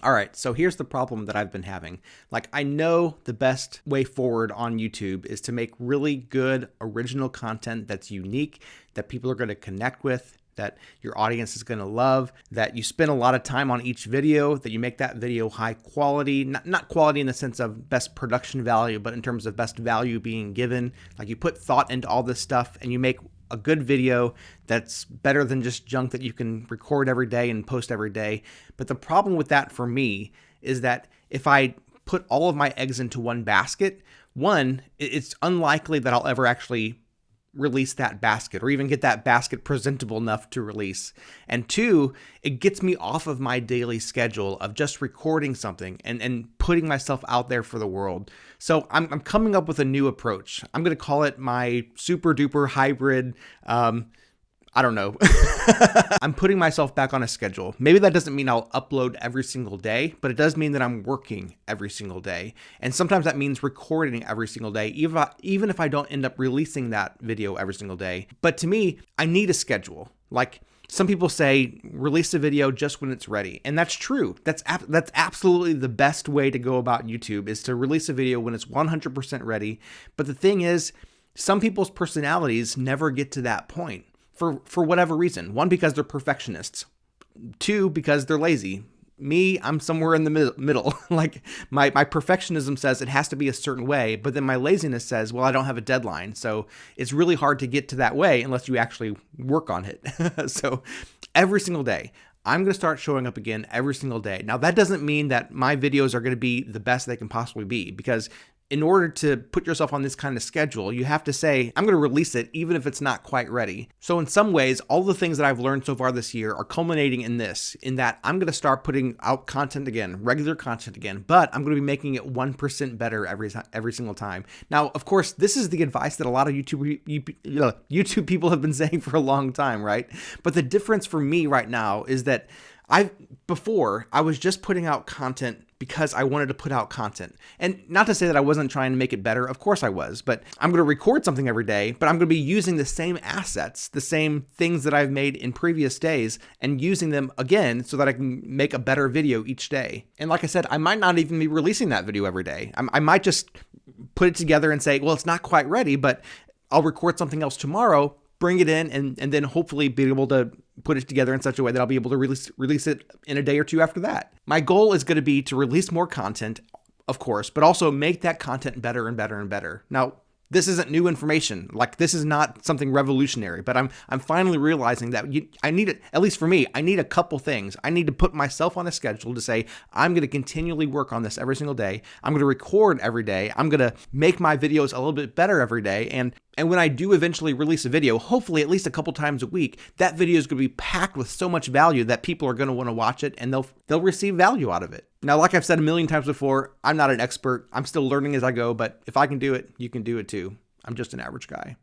All right, so here's the problem that I've been having. Like, I know the best way forward on YouTube is to make really good original content that's unique, that people are going to connect with, that your audience is going to love, that you spend a lot of time on each video, that you make that video high quality, not quality in the sense of best production value, but in terms of best value being given. Like, you put thought into all this stuff and you make a good video that's better than just junk that you can record every day and post every day. But the problem with that for me is that if I put all of my eggs into one basket, one, it's unlikely that I'll ever actually release that basket or even get that basket presentable enough to release. And two, it gets me off of my daily schedule of just recording something and putting myself out there for the world. So I'm coming up with a new approach. I'm going to call it my super duper hybrid, I don't know. I'm putting myself back on a schedule. Maybe that doesn't mean I'll upload every single day, but it does mean that I'm working every single day. And sometimes that means recording every single day, even if I don't end up releasing that video every single day. But to me, I need a schedule. Like, some people say release a video just when it's ready. And that's true. That's absolutely the best way to go about YouTube, is to release a video when it's 100% ready. But the thing is, some people's personalities never get to that point. For whatever reason. One, because they're perfectionists. Two, because they're lazy. Me, I'm somewhere in the middle. Like, my perfectionism says it has to be a certain way, but then my laziness says, well, I don't have a deadline. So it's really hard to get to that way unless you actually work on it. So every single day, I'm going to start showing up again every single day. Now, that doesn't mean that my videos are going to be the best they can possibly be, because in order to put yourself on this kind of schedule, you have to say, I'm going to release it even if it's not quite ready. So in some ways, all the things that I've learned so far this year are culminating in this, in that I'm going to start putting out content again, regular content again, but I'm going to be making it 1% better every single time. Now, of course, this is the advice that a lot of YouTube people have been saying for a long time, right? But the difference for me right now is that before I was just putting out content because I wanted to put out content. And not to say that I wasn't trying to make it better. Of course I was, but I'm going to record something every day, but I'm going to be using the same assets, the same things that I've made in previous days, and using them again so that I can make a better video each day. And like I said, I might not even be releasing that video every day. I might just put it together and say, well, it's not quite ready, but I'll record something else tomorrow, bring it in, and then hopefully be able to put it together in such a way that I'll be able to release it in a day or two after that. My goal is going to be to release more content, of course, but also make that content better and better and better. Now, this isn't new information. Like, this is not something revolutionary, but I'm finally realizing that I need it, at least for me, I need a couple things. I need to put myself on a schedule to say, I'm going to continually work on this every single day. I'm going to record every day. I'm going to make my videos a little bit better every day. And when I do eventually release a video, hopefully at least a couple times a week, that video is going to be packed with so much value that people are going to want to watch it and they'll receive value out of it. Now, like I've said a million times before, I'm not an expert. I'm still learning as I go, but if I can do it, you can do it too. I'm just an average guy.